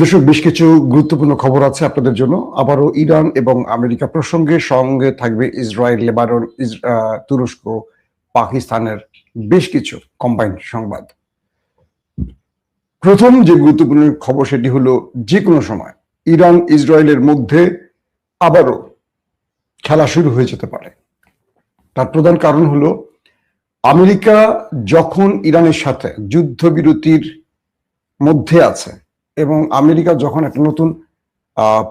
দর্শক, বেশ কিছু গুরুত্বপূর্ণ খবর আছে আপনাদের জন্য। আবারও ইরান এবং আমেরিকা প্রসঙ্গে সঙ্গে থাকবে ইসরায়েল, লেবানন, তুরস্ক, পাকিস্তানের বেশ কিছু কম্বাইন্ড সংবাদ। প্রথম যে গুরুত্বপূর্ণ খবর সেটি হলো, যে কোনো সময় ইরান ইসরায়েলের মধ্যে আবারও খেলা শুরু হয়ে যেতে পারে। তার প্রধান কারণ হলো, আমেরিকা যখন ইরানের সাথে যুদ্ধবিরতির মধ্যে আছে এবং আমেরিকা যখন একটা নতুন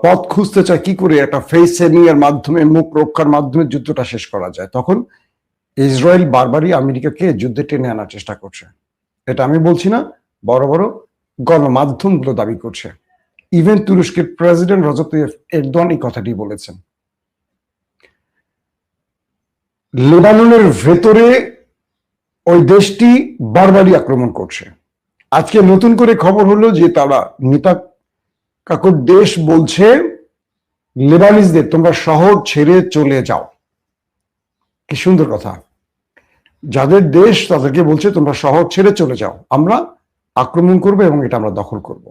পথ খুঁজতে চায় কি করে একটা ফেস সেভিং এর মাধ্যমে, মুখ রক্ষার মাধ্যমে যুদ্ধটা শেষ করা যায়, তখন ইসরায়েল বারবারই আমেরিকাকে যুদ্ধে টেনে আনার চেষ্টা করছে। এটা আমি বলছি না, বড় বড় গণমাধ্যমগুলো দাবি করছে। ইভেন তুরস্কের প্রেসিডেন্ট রজব তাইয়্যিপ এরদোয়ান এই কথাটি বলেছেন। লেবাননের ভেতরে ওই দেশটি বারবারই আক্রমণ করছে। আজকে নতুন করে খবর হলো যে তারা নেতা কাকুর দেশ বলছে লেবানিজদের তোমরা শহর ছেড়ে চলে যাও। কি সুন্দর কথা! যাদের দেশ তাদেরকে বলছে তোমরা শহর ছেড়ে চলে যাও, আমরা আক্রমণ করবো এবং এটা আমরা দখল করব।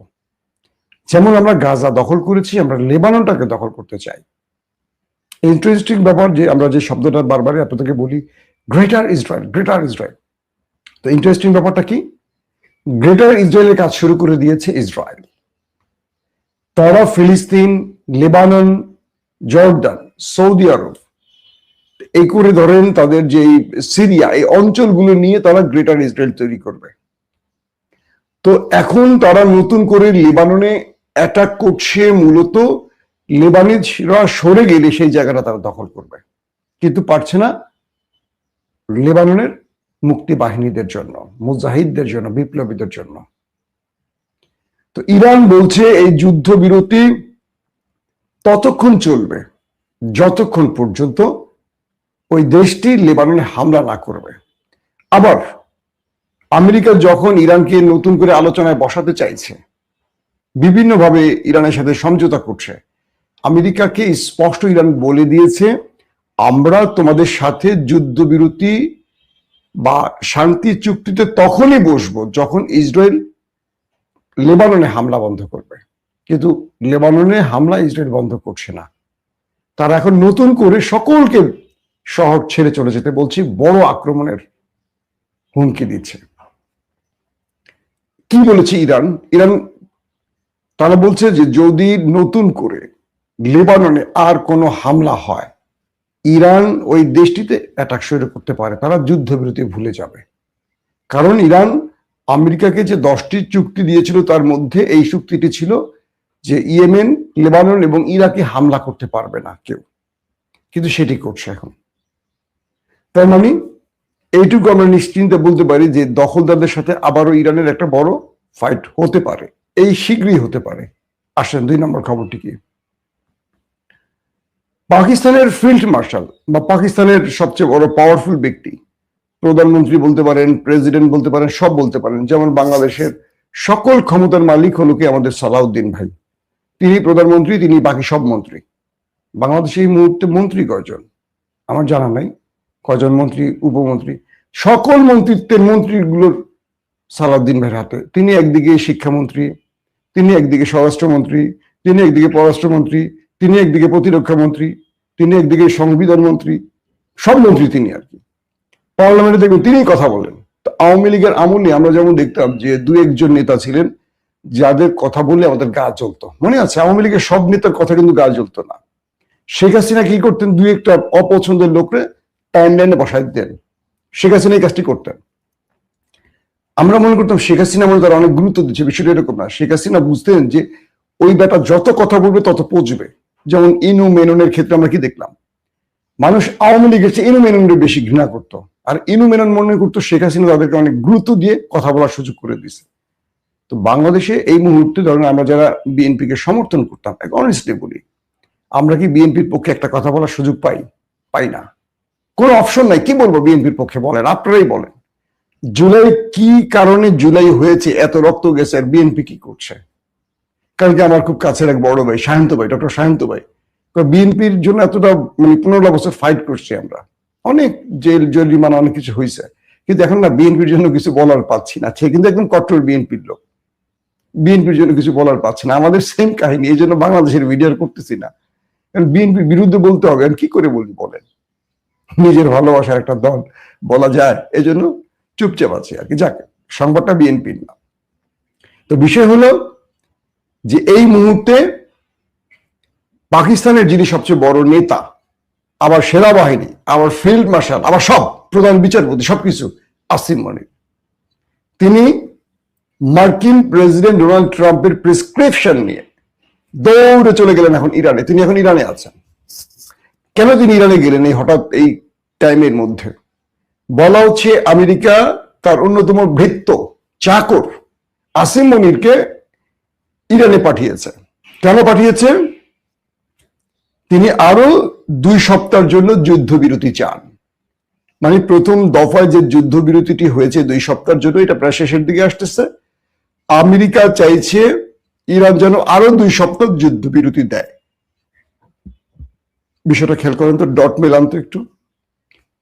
যেমন আমরা গাজা দখল করেছি, আমরা লেবাননটাকে দখল করতে চাই। ইন্টারেস্টিং ব্যাপার যে আমরা যে শব্দটা বারবারই আপনাদেরকে বলি, গ্রেটার ইসরায়েল, গ্রেটার ইসরায়েল। তো ইন্টারেস্টিং ব্যাপারটা কি, গ্রেটার ইসরায়েলের কাজ শুরু করে দিয়েছে ইসরায়েল। তারা ফিলিস্তিন, লেবানন, জর্ডান, সৌদি আরব, এই করে ধরেন তাদের যে সিরিয়া, এই অঞ্চলগুলো নিয়ে তারা গ্রেটার ইসরায়েল তৈরি করবে। তো এখন তারা নতুন করে লেবাননে অ্যাটাক করছে। মূলত লেবানিজরা সরে গেলে সেই জায়গাটা তারা দখল করবে, কিন্তু পারছে না লেবাননের মুক্তি বাহিনীদের জন্য, মুজাহিদদের জন্য, বিপ্লবীদের জন্য। তো ইরান বলছে এই যুদ্ধবিরতি ততক্ষণ চলবে যতক্ষণ পর্যন্ত ওই দেশটি লেবাননে হামলা না করবে। আবার আমেরিকা যখন ইরানকে নতুন করে আলোচনায় বসাতে চাইছে, বিভিন্নভাবে ইরানের সাথে সমঝোতা করছে, আমেরিকাকে স্পষ্ট ইরান বলে দিয়েছে, আমরা তোমাদের সাথে যুদ্ধবিরতি বা শান্তি চুক্তিতে তখনই বসবো যখন ইসরায়েল লেবাননে হামলা বন্ধ করবে। কিন্তু লেবাননে হামলা ইসরায়েল বন্ধ করছে না। তারা এখন নতুন করে সকলকে শহর ছেড়ে চলে যেতে বলছি, বড় আক্রমণের হুমকি দিচ্ছে। কি বলেছে ইরান? ইরান তারা বলছে যে যদি নতুন করে লেবাননে আর কোনো হামলা হয়, ইরান ওই দেশটিতে অ্যাটাক শুরু করতে পারে, তারা যুদ্ধবিরতি ভুলে যাবে। কারণ ইরান আমেরিকাকে যে 10টি চুক্তি দিয়েছিল তার মধ্যে এই চুক্তিটি ছিল যে ইয়েমেন, লেবানন এবং ইরাকে হামলা করতে পারবে না কেউ, কিন্তু সেটি করছে এখন। তার মানে এইটুকু আমরা নিশ্চিন্তে বলতে পারি যে দখলদারদের সাথে আবারও ইরানের একটা বড় ফাইট হতে পারে, এই শীঘ্রই হতে পারে। আসেন 2 নম্বর খবরটি কি, পাকিস্তানের ফিল্ড মার্শাল বা পাকিস্তানের সবচেয়ে বড় পাওয়ারফুল ব্যক্তি, প্রধানমন্ত্রী বলতে পারেন, প্রেসিডেন্ট বলতে পারেন, সব বলতে পারেন, যেমন বাংলাদেশের সকল ক্ষমতার মালিক হলো কি আমাদের সালাউদ্দিন ভাই। তিনি প্রধানমন্ত্রী, তিনি বাকি সব মন্ত্রী। বাংলাদেশে এই মুহূর্তে মন্ত্রী কয়জন আমার জানা নাই, কয়জন মন্ত্রী, উপমন্ত্রী, সকল মন্ত্রিত্বের মন্ত্রীগুলোর সালাউদ্দিন ভাইয়ের হাতে। তিনি একদিকে শিক্ষামন্ত্রী, তিনি একদিকে স্বরাষ্ট্রমন্ত্রী, তিনি একদিকে পররাষ্ট্রমন্ত্রী, তিনি একদিকে প্রতিরক্ষা মন্ত্রী, তিনি একদিকে সংবিধান মন্ত্রী, সব মন্ত্রী তিনি আর কি। পার্লামেন্টে দেখবেন তিনি কথা বলেন। তো আওয়ামী লীগের আমলে আমরা যেমন দেখতাম যে 2-1 নেতা ছিলেন যাদের কথা বললে আমাদের গা জ্বলতো, মনে আছে? আওয়ামী লীগের সব নেতার কথা কিন্তু গা জ্বলতো না। শেখ হাসিনা কি করতেন, 2-1টা অপছন্দের লোকরে টাইমলাইনে বসাই দিতেন। শেখ হাসিনা এই কাজটি করতেন। আমরা মনে করতাম শেখ হাসিনা মনে তারা অনেক গুরুত্ব দিচ্ছে, বিষয়টা এরকম না। শেখ হাসিনা বুঝতেন যে ওই ব্যাটা যত কথা বলবে তত পচবে। যেমন ইনু মেননের ক্ষেত্রে আমরা কি দেখলাম, মানুষ আওয়ামী লীগের চেয়ে ইনু মেননকে বেশি ঘৃণা করতো, আর ইনু মেনন মনে করতো শেখ হাসিনা তাদেরকে অনেক গুরুত্ব দিয়ে কথা বলার সুযোগ করে দিছে। তো বাংলাদেশে এই মুহূর্তে ধরেন আমরা যারা বিএনপিকে সমর্থন করতাম, অনেস্টলি বলি, আমরা কি বিএনপির পক্ষে একটা কথা বলার সুযোগ পাই না? কোনো অপশন নাই। কি বলবো বিএনপির পক্ষে? বলেন, আপনারাই বলেন। জুলাই কি কারণে জুলাই হয়েছে, এত রক্ত গেছে, আর বিএনপি কি করছে? কারণ কি আমার খুব কাছের এক বড় ভাই সায়ন্ত ভাই, ডক্টর সায়ন্ত ভাই, বিএনপির জন্য এতটা 15 বছর ফাইট করছি আমরা, অনেক জেল জরিমানা অনেক কিছু হয়েছে, কিন্তু এখন না বিএনপির জন্য কিছু বলার পাচ্ছি না। সে কিন্তু একদম কট্টর বিএনপির লোক। বিএনপির জন্য কিছু বলার পাচ্ছে না। আমাদের সেম কাহিনী, এই জন্য বাংলাদেশের ভিডিও করতেছি না, কারণ বিএনপির বিরুদ্ধে বলতে হবে, আর কি করে বলি বলেন, নিজের ভালোবাসার একটা দল বলা যায়, এই জন্য চুপচাপ আছে আর কি। যাক, সংবাদটা বিএনপির না। তো বিষয় হলো যে এই মুহূর্তে পাকিস্তানের যিনি সবচেয়ে বড় নেতা, আবার সেনাবাহিনী, আবার ফিল্ড মার্শাল, আবার সব প্রধান বিচারপতি, সবকিছু আসিম মনির, তিনি মার্কিন প্রেসিডেন্ট ডোনাল্ড ট্রাম্পের প্রেসক্রিপশন নিয়ে দৌড়ে চলে গেলেন এখন ইরানে। তিনি এখন ইরানে আছেন। কেন তিনি ইরানে গেলেন এই হঠাৎ এই টাইমের মধ্যে? বলা হচ্ছে আমেরিকা তার অন্যতম ভৃত্য চাকর আসিম মনিরকে ইরানে পাঠিয়েছে। কেন পাঠিয়েছে? তিনি আরো 2 সপ্তাহের জন্য যুদ্ধবিরতি চান। মানে প্রথম দফায় যে যুদ্ধবিরতিটি হয়েছে 2 সপ্তাহের জন্য, এটা প্রায় শেষের দিকে আসতেছে। আমেরিকা চাইছে ইরান যেন আরো 2 সপ্তাহ যুদ্ধবিরতি দেয়। বিষয়টা খেয়াল করেন তো, ডট মেলান তো একটু।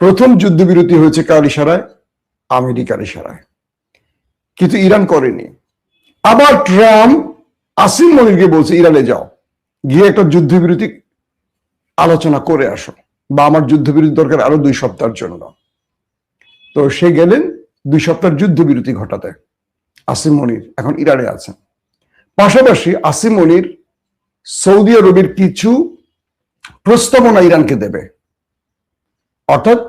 প্রথম যুদ্ধবিরতি হয়েছে কার ইশারায়? আমেরিকার ইশারায়, কিন্তু ইরান করেনি। আবার ট্রাম্প আসিম মনিরকে বলছে ইরানে যাও, গিয়ে একটা যুদ্ধবিরতি আলোচনা করে আসো, বা আমার যুদ্ধবিরতি দরকার আরো 2 সপ্তাহের জন্য। তো সে গেলেন 2 সপ্তাহের যুদ্ধবিরতি ঘটাতে। আসিম মনির এখন ইরানে আছেন। পাশাপাশি আসিম মনির সৌদি আরবের কিছু প্রস্তাবনা ইরানকে দেবে, অর্থাৎ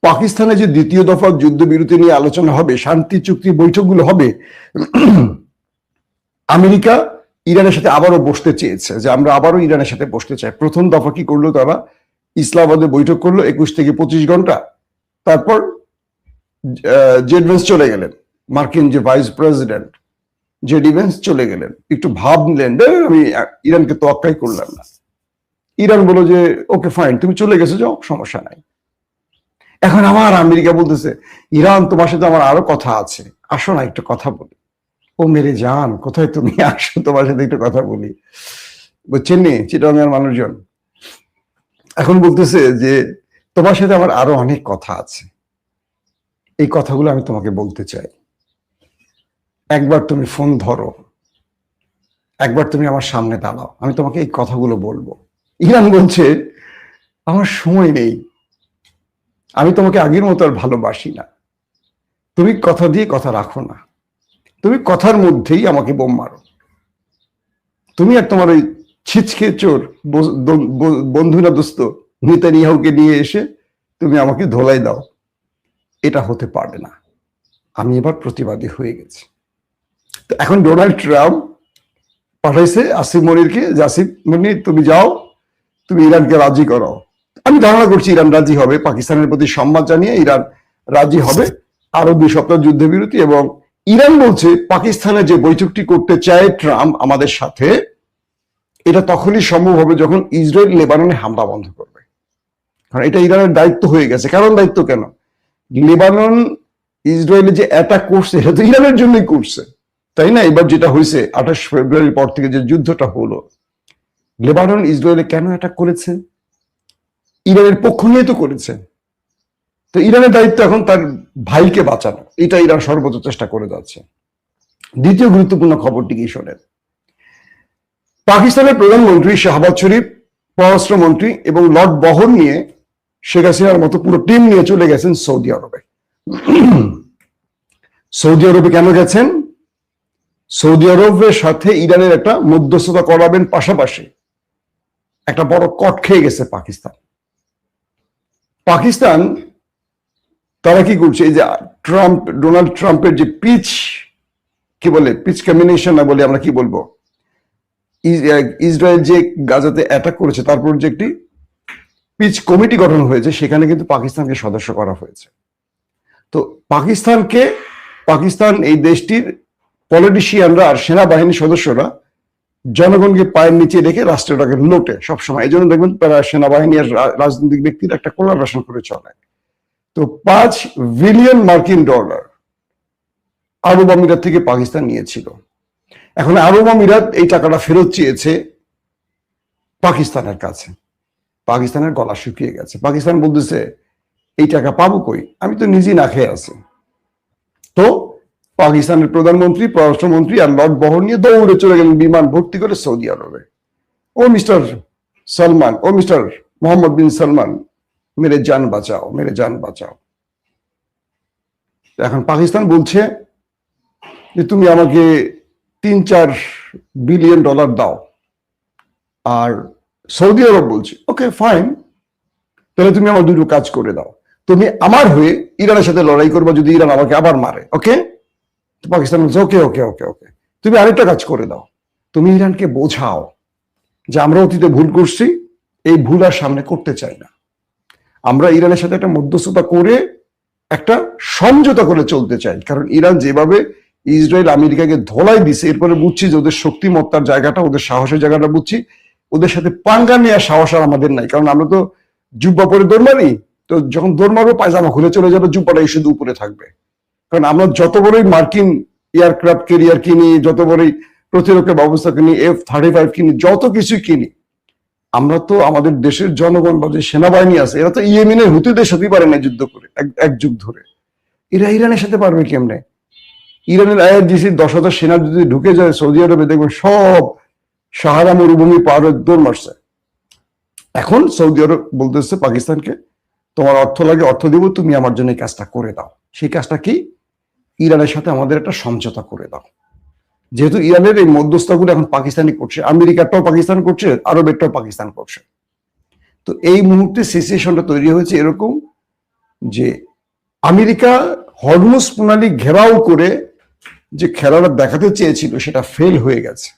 পাকিস্তানে যে 2য় দফা যুদ্ধবিরতি নিয়ে আলোচনা হবে, শান্তি চুক্তি বৈঠকগুলো হবে, আমেরিকা ইরানের সাথে আবারও বসতে চেয়েছে, যে আমরা আবারও ইরানের সাথে বসতে চাই। প্রথম দফা কি করলো তারা? ইসলামাবাদে বৈঠক করলো 21 থেকে 25 ঘন্টা। তারপর জেড ভেন্স চলে গেলেন, মার্কিন যে ভাইস প্রেসিডেন্ট জেডি ভেন্স চলে গেলেন, একটু ভাব নিলেন, আমি ইরানকে তোয়াক্কাই করলাম না। ইরান বলল যে ওকে ফাইন, তুমি চলে গেছো, যাও, সমস্যা নাই। এখন আমার আমেরিকা বলতেছে ইরান তোমার সাথে আমার আরো কথা আছে, আসো না একটু কথা বলি। ও মেরে জান, কোথায় তুমি, আসো তোমার সাথে একটু কথা বলি। বুঝছেন নি চিটাগাংয়ের মানুষজন? এখন বলতেছে যে তোমার সাথে আমার আরো অনেক কথা আছে, এই কথাগুলো আমি তোমাকে বলতে চাই, একবার তুমি ফোন ধরো, একবার তুমি আমার সামনে দাঁড়াও, আমি তোমাকে এই কথাগুলো বলবো। ইরান বলছে আমার সময় নেই, আমি তোমাকে আগের মতো আর ভালোবাসি না, তুমি কথা দিয়ে কথা রাখো না, তুমি কথার মধ্যেই আমাকে বোম মারো, তুমি আর তোমার ওই ছিচকে চোর বন্ধু না দোস্ত নেতানিয়াহুকে নিয়ে এসে তুমি আমাকে ধোলাই দাও, এটা হতে পারবে না। আমি এবার প্রতিবাদী হয়ে গেছি। তো এখন ডোনাল্ড ট্রাম্প পাঠাইছে আসিম মনিরকে, যে আসিম মনির তুমি যাও, তুমি ইরানকে রাজি করো। আমি ধারণা করছি ইরান রাজি হবে, পাকিস্তানের প্রতি সম্মান জানিয়ে ইরান রাজি হবে, আরো 2 সপ্তাহ যুদ্ধবিরতি। এবং ইরান বলছে পাকিস্তানে যে বৈঠকটি করতে চায় ট্রাম্প আমাদের সাথে, এটা তখনই সম্ভব হবে যখন ইসরায়েল লেবাননে হামলা বন্ধ করবে, কারণ এটা ইরানের দায়িত্ব হয়ে গেছে। কারণ দায়িত্ব কেন? লেবানন ইসরায়েলে যে অ্যাটাক করছে এটা তো ইরানের জন্যই করছে, তাই না? এবার যেটা হয়েছে 28 ফেব্রুয়ারির পর থেকে যে যুদ্ধটা হলো, লেবানন ইসরায়েলে কেন অ্যাটাক করেছে? ইরানের পক্ষ নিয়ে তো করেছে। তো ইরানের দায়িত্ব এখন তার ভাইকে বাঁচানো, এটা ইরান সর্বোচ্চ চেষ্টা করে যাচ্ছে। দ্বিতীয় গুরুত্বপূর্ণ খবরটি কি শোনেন। পাকিস্তানের প্রধানমন্ত্রী শাহবাজ শরীফ, পররাষ্ট্রমন্ত্রী এবং লর্ড বহর নিয়ে শেখ হাসিনার মতো পুরো টিম নিয়ে চলে গেছেন সৌদি আরবে। সৌদি আরবে কেন গেছেন? সৌদি আরবের সাথে ইরানের একটা মধ্যস্থতা করাবেন, পাশাপাশি একটা বড় কট খেয়ে গেছে পাকিস্তান। পাকিস্তান তারা কি করছে, এই যে ডোনাল্ড ট্রাম্পের যে পিচ কম্বিনেশন না বলে আমরা কি বলবো, ইসরায়েল যে গাজাতে অ্যাটাক করেছে, তারপর যে একটি পিচ কমিটি গঠন হয়েছে, সেখানে কিন্তু পাকিস্তানকে সদস্য করা হয়েছে। তো পাকিস্তান এই দেশটির পলিটিশিয়ানরা আর সেনাবাহিনীর সদস্যরা জনগণকে পায়ের নিচে রেখে রাষ্ট্রটাকে লোটে সবসময়। এই জন্য দেখবেন তারা সেনাবাহিনী আর রাজনৈতিক ব্যক্তিরা একটা কোলাবরেশন করে চলে। তো $5 বিলিয়ন আরব আমিরাত থেকে পাকিস্তান নিয়েছিল। এখন আরব আমিরাত এই টাকাটা ফেরত চেয়েছে পাকিস্তানের কাছে। পাকিস্তানের গলা শুকিয়ে গেছে। পাকিস্তান বলতেছে এই টাকা পাবো কই, আমি তো নিজেই না খেয়ে আছি। তো পাকিস্তানের প্রধানমন্ত্রী, পররাষ্ট্রমন্ত্রী আর লর্ড বহর নিয়ে দৌড়ে চলে গেলেন বিমান ভর্তি করে সৌদি আরবে। ও মিস্টার সালমান, ও মিস্টার মোহাম্মদ বিন সালমান, মেরে জান বাঁচাও, মেরে জান বাঁচাও। এখন পাকিস্তান বলছে যে তুমি আমাকে 3-4 বিলিয়ন ডলার দাও, আর সৌদি আরব বলছে ওকে ফাইন, তাহলে তুমি আমার দুটো কাজ করে দাও। তুমি আমার হয়ে ইরানের সাথে লড়াই করবে যদি ইরান আমাকে আবার মারে, ওকে? পাকিস্তান বলছে ওকে ওকে ওকে ওকে, তুমি আরেকটা কাজ করে দাও, তুমি ইরানকে বোঝাও যে আমরা অতীতে ভুল করছি, এই ভুল আর সামনে করতে চাই না। আমরা ইরানের সাথে একটা মধ্যস্থতা করে একটা সমঝোতা করে চলতে চাই, কারণ ইরান যেভাবে ইসরায়েল আমেরিকাকে ধোলাই দিছে, এরপরে বুঝছি যে ওদের শক্তিমত্তার জায়গাটা, ওদের সাহসের জায়গাটা বুঝছি। ওদের সাথে পাঙ্গা নেওয়ার সাহস আর আমাদের নাই, কারণ আমরা তো জুব্বা পরে দৌড় মারি, তো যখন দৌড় মারবো পায়জামা খুলে চলে যাবে, জুব্বাটাই শুধু উপরে থাকবে। কারণ আমরা যত বড়ই মার্কিন এয়ারক্রাফট ক্যারিয়ার কিনি, যত বড়ই প্রতিরক্ষা ব্যবস্থা কিনি, F-35 কিনি, যত কিছু কিনি, আমরা তো আমাদের দেশের জনগণ বা যে সেনাবাহিনী আছে, এরা তো ইয়েমেনের হুতিদের সাথে পারে না যুদ্ধ করে এক যুগ ধরে। এরা ইরানের সাথে পারবে কেমনে? ইরানের IRGC 10,000 সেনা যদি ঢুকে যায় সৌদি আরবে, দেখবেন সব সাহারা মরুভূমি পার হয়ে দৌড় মারছে। এখন সৌদি আরব বলতেছে পাকিস্তানকে, তোমার অর্থ লাগে, অর্থ দিব, তুমি আমার জন্য এই কাজটা করে দাও। সেই কাজটা কি? ইরানের সাথে আমাদের একটা সমঝোতা করে দাও। যেহেতু ইরানের এই মধ্যস্থতাগুলো এখন পাকিস্তানি করছে, আমেরিকাটাও পাকিস্তান করছে, আরবেরটাও পাকিস্তান করছে, তো এই মুহূর্তে সিচুয়েশনটা তৈরি হয়েছে এরকম যে আমেরিকা হরমুজ প্রণালী ঘেরাও করে যে খেলাটা দেখাতে চেয়েছিল সেটা ফেল হয়ে গেছে।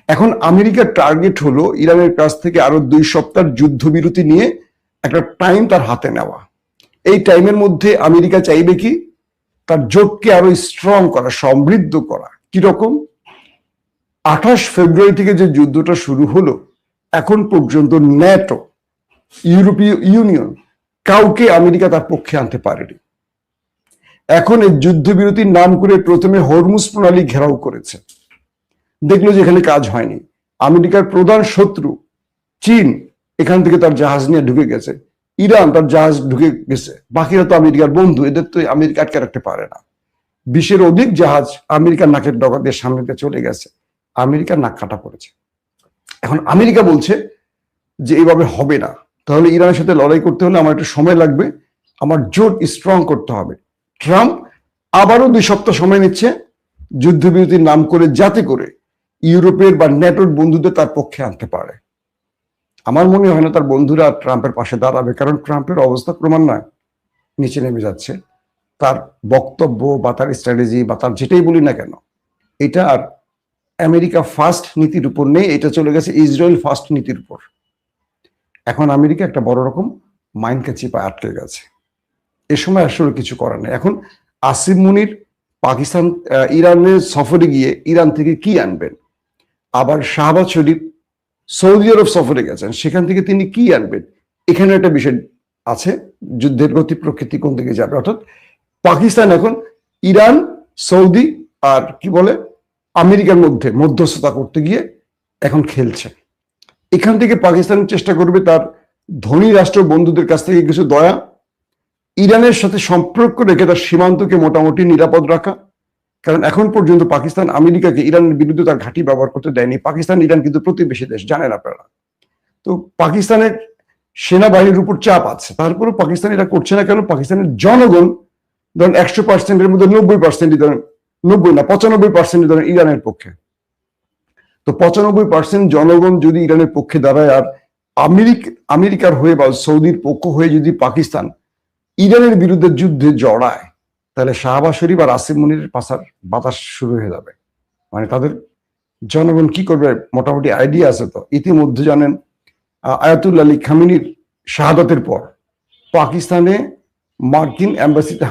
এখন আমেরিকার টার্গেট হলো ইরানের কাছ থেকে আরো 2 সপ্তাহ যুদ্ধবিরতি নিয়ে একটা টাইম তার হাতে নেওয়া। এই টাইমের মধ্যে আমেরিকা চাইবে কি, তার জোটকে আরো স্ট্রং করা, সমৃদ্ধ করা। কিরকম? 28 ফেব্রুয়ারি থেকে যে যুদ্ধটা শুরু হলো, এখন পর্যন্ত ন্যাটো, ইউরোপীয় ইউনিয়ন, কাউকে আমেরিকা তার পক্ষে আনতে পারেনি। এখন এই যুদ্ধবিরতির নাম করে প্রথমে হরমুজ প্রণালী ঘেরাও করেছে, দেখলো যে এখানে কাজ হয়নি। আমেরিকার প্রধান শত্রু চীন এখান থেকে তার জাহাজ নিয়ে ঢুকে গেছে, ইরান তার জাহাজ ঢুকে গেছে, বাকিরা তো আমেরিকার বন্ধু, এদের তো আমেরিকা আটকে রাখতে পারে না। 20-এর অধিক জাহাজ আমেরিকার নাকের ডগা দিয়ে সামনে দিয়ে চলে গেছে, আমেরিকার নাক কাটা পড়েছে। এখন আমেরিকা বলছে যে এইভাবে হবে না, তাহলে ইরানের সাথে লড়াই করতে হলে আমার একটু সময় লাগবে, আমার জোট স্ট্রং করতে হবে। ট্রাম্প আবারও 2 সপ্তাহ সময় নিচ্ছে যুদ্ধবিরতির নাম করে, যাতে করে ইউরোপের বা ন্যাটোর বন্ধুদের তার পক্ষে আনতে পারে। আমার মনে হয় না তার বন্ধুরা ট্রাম্পের পাশে দাঁড়াবে, কারণ ট্রাম্পের অবস্থা ক্রমান্বয়ে নিচে নেমে যাচ্ছে। তার বক্তব্য বা তার স্ট্র্যাটেজি বা তার যেটাই বলি না কেন, এটা আর আমেরিকা ফার্স্ট নীতির উপর নেই, এটা চলে গেছে ইসরায়েল ফার্স্ট নীতির উপর। এখন আমেরিকা একটা বড় রকম মাইনকে চিপায় আটকে গেছে। এ সময় আসলে কিছু করার নেই। এখন আসিম মুনির পাকিস্তান ইরানের সফরে গিয়ে ইরান থেকে কি আনবেন? আবার শাহবাজ শরীফ সৌদি আরব সফরে গেছেন, সেখান থেকে তিনি কি আনবেন? এখানে একটা বিষয় আছে, যুদ্ধের গতি প্রকৃতি কোন দিকে যাবে। অর্থাৎ পাকিস্তান এখন ইরান, সৌদি আর কি বলে আমেরিকার মধ্যে মধ্যস্থতা করতে গিয়ে এখন খেলছে। এখান থেকে পাকিস্তান চেষ্টা করবে তার ধনী রাষ্ট্র বন্ধুদের কাছ থেকে কিছু দয়া, ইরানের সাথে সম্পর্ক রেখে তার সীমান্তকে মোটামুটি নিরাপদ রাখা। কারণ এখন পর্যন্ত পাকিস্তান আমেরিকাকে ইরানের বিরুদ্ধে তার ঘাঁটি ব্যবহার করতে দেয়নি। পাকিস্তান ইরান কিন্তু প্রতিবেশী দেশ, জানেন আপনারা। তো পাকিস্তানের সেনাবাহিনীর উপর চাপ আছে, তারপরেও পাকিস্তান এটা করছে না কেন? পাকিস্তানের জনগণ ধরেন 100%-এর মধ্যে 90%ই ধরেন, 90 না 95% ধরেন ইরানের পক্ষে। তো 95% জনগণ যদি ইরানের পক্ষে দাঁড়ায় আর আমেরিকার হয়ে বা সৌদির পক্ষ হয়ে যদি পাকিস্তান ইরানের বিরুদ্ধে যুদ্ধে জড়ায়, তাহলে শাহবাজ শরীফ আর আসিম মুনিরের পাশার বাতাস শুরু হয়ে যাবে। মানে তাদের জনগণ কি করবে মোটামুটি আইডিয়া আছে। তো ইতিমধ্যে জানেন আয়াতুল্লাহ আলী খামেনির শাহাদাতের পর পাকিস্তানে মার্কিন এম্বাসিতে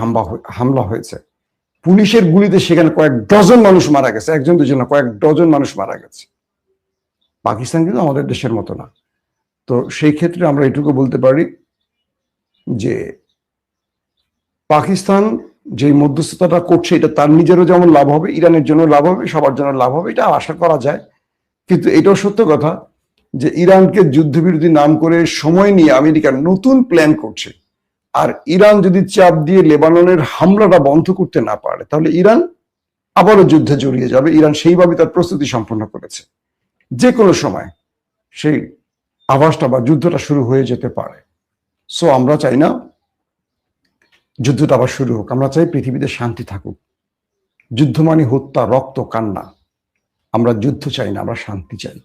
হামলা হয়েছে, পুলিশের গুলিতে সেখানে কয়েক ডজন মানুষ মারা গেছে, 1-2 জন না, কয়েক ডজন মানুষ মারা গেছে। পাকিস্তান কিন্তু আমাদের দেশের মতো না। তো সেই ক্ষেত্রে আমরা এটুকু বলতে পারি যে পাকিস্তান যে মধ্যস্থতাটা করছে, এটা তার নিজেরও যেমন লাভ হবে, ইরানের জন্য লাভ হবে, সবার জন্য লাভ হবে, এটা আশা করা যায়। কিন্তু এটাও সত্য কথা যে ইরানকে যুদ্ধবিরতির নাম করে সময় নিয়ে আমেরিকা নতুন প্ল্যান করছে। আর ইরান যদি চাপ দিয়ে লেবাননের হামলাটা বন্ধ করতে না পারে, তাহলে ইরান আবারও যুদ্ধে জড়িয়ে যাবে। ইরান সেইভাবে তার প্রস্তুতি সম্পন্ন করেছে, যে কোনো সময় সেই আভাসটা বা যুদ্ধটা শুরু হয়ে যেতে পারে। সো আমরা চাই না যুদ্ধটা আবার শুরু হোক, আমরা চাই পৃথিবীতে শান্তি থাকুক। যুদ্ধ মানে হত্যা, রক্ত, কান্না। আমরা যুদ্ধ চাই না, আমরা শান্তি চাই।